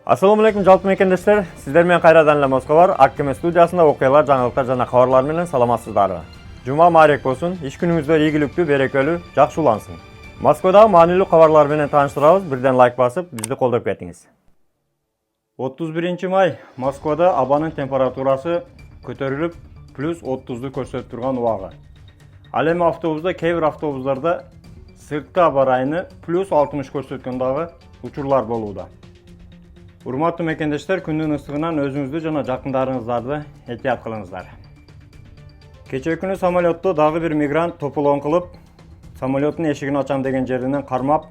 Assalamu alaikum жалпы мекендештер. Сіздер мен кайрадан эле Москва бар. Аккеме студиясында окуялар, жаңылыктар жана кабарлар менен саламатсыздар. Жума маарек болсун. Иш күнүңүздөр ийгиликтүү, берекелүү, жакшы улансын. Москвадагы маанилүү кабарлар менен тааныштырабыз. Бирден лайк басып, бизди колдоп кетиңиз. 31 май Москвада абанын температурасы көтөрүлүп, плюс 30ду көрсөтүп турган убагы. Ал эми автобуста, кээ бир автобустарда сырткы аба ырайыны плюс 60 көрсөткөн дагы учурлар болууда. Урматтуу мекендештер, күндүн ысыгынан өзүңүздү жана жакындарыңыздарды этият кылыңыздар. Кечээ күнү самолетто дагы бир мигрант тополоң кылып, самолеттун эшигин ачам деген жеринен кармап,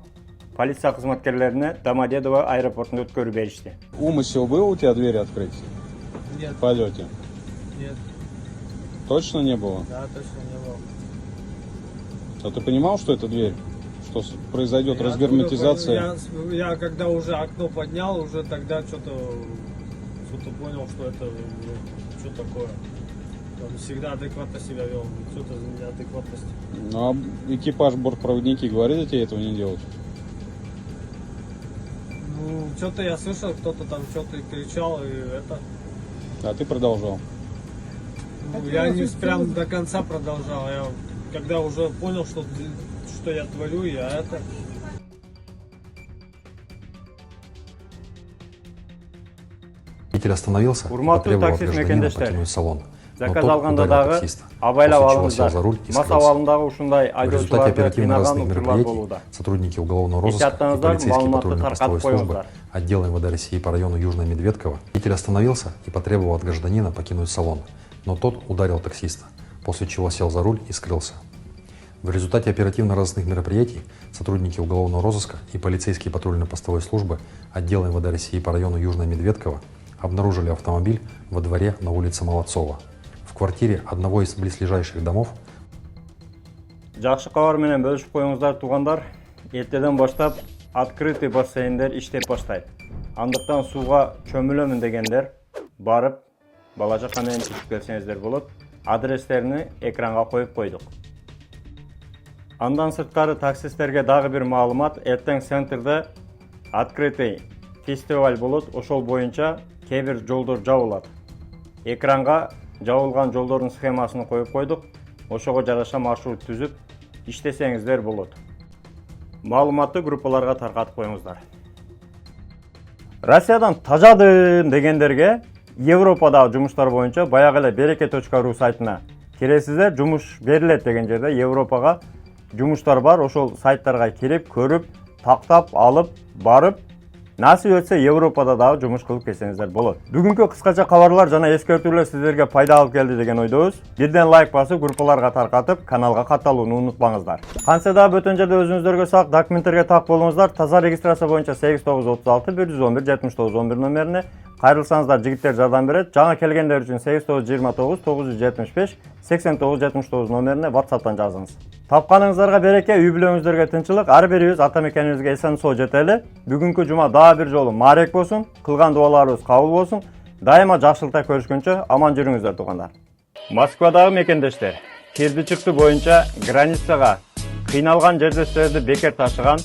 полиция кызматкерлерине Домодедово аэропортунда өткөрүп беришти. Умысел был у тебя двери открыть? Нет. В полете? Нет. Точно не было? Да, точно не было. А ты понимал, что это дверь? Что произойдет разгерметизация? Я когда уже окно поднял, уже тогда что-то понял, что это что такое. Он всегда адекватно себя вел, что-то за неадекватность. Ну, а экипаж, бортпроводники говорили тебе этого не делать? Ну, что-то я слышал, кто-то там что-то кричал, и это... А ты продолжал? Ну, я не прям до конца продолжал. Я когда уже понял, что я творю, я это... Водитель остановился и потребовал от гражданина покинуть салон. Заказ алганда дагы абайлап алыңыздар. Мас абалындагы ушундай В результате айдоочуларды оперативно-розыскных кыйнаган учурлар мероприятий болууда. сотрудники уголовного розыска и Эсиаттаңыздар, полицейские маалыматты патрульно-постовой таркатып службы коюңуздар. отдела МВД России по району Южная Медведково. Водитель остановился и потребовал от гражданина покинуть салон, но тот ударил таксиста, после чего сел за руль и скрылся. В результате оперативно-розыскных мероприятий сотрудники уголовного розыска и полицейские патрульно-постовой службы отдела МВД России по району Южная Медведково обнаружили автомобиль во дворе на улице Молодцова. В квартире одного из близлежащих домов. Жакшы кабар менен бөлүшүп коюңуздар туугандар. Эртеден баштап открытый бассейндер иштеп баштайт. Андыктан сууга чөмүлөмүн дегендер барып бала чака менен түшүп келсеңиздер болот. Адрестерини экранга коюп койдук. Андан сырткары таксисттерге дагы бир маалымат. Эртең центрде открытый фестиваль болот. Ошол боюнча кээ бир жолдор жабылат. Экранга жабылган жолдордун схемасын коюп койдук. Ошого жараша маршрут түзүп иштесеңиздер болот. Маалыматты группаларга таркатып коюңуздар. Россиядан тажадым дегендерге Европадагы жумуштар боюнча баягы эле bereke.ru сайтына киресиздер. Жумуш берилет деген жерде Европага жумуштар бар. Ошол сайттарга кирип, көрүп, тактап, алып, барып, насип этсе Европада дагы жумуш кылып келсеңиздер болот. Бүгүнкү кыскача кабарлар жана эскертүүлөр сиздерге пайда алып келди деген ойдобуз. Бирден лайк басып, группаларга таркатып, каналга катталууну унутпаңыздар. Кантсе дагы бөтөн жерде өзүңүздөргө сак документтерге так болуңуздар. Таза регистрация боюнча 8936 111 7911 номерине кайрылсаңыздар, жигиттер жардам берет. Жаңа келгендер үчүн 8929 975 8979 номерине WhatsApp'тан жазыңыз. Тапканыңыздарга береке, үй бүлөңүздөргө тынчылык, ар бирибиз ата мекенибизге эсен соо жетели. Бүгүнкү жума дагы бир жолу маарек болсун, кылган дуаларыбыз кабыл болсун. Дайыма жакшылыкта көрүшкөнчө аман жүрүңүздөр туугандар. Москвадагы мекендештер, кирди чыкты боюнча границага кыйналган жердештерди бекер ташыган,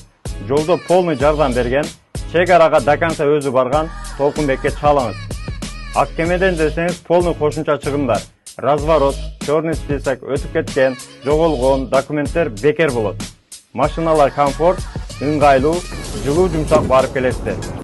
жолдо полный жардам берген, чек арага до конца өзү барган Толкунбекке чалыңыз. Аккемеден десеңиз полный кошумча чыгымдар, разворот, черный список, өтүп кеткен, жоголгон документтер бекер болот. Машиналар комфорт, ыңгайлуу, жылуу жумшак барып келесиздер.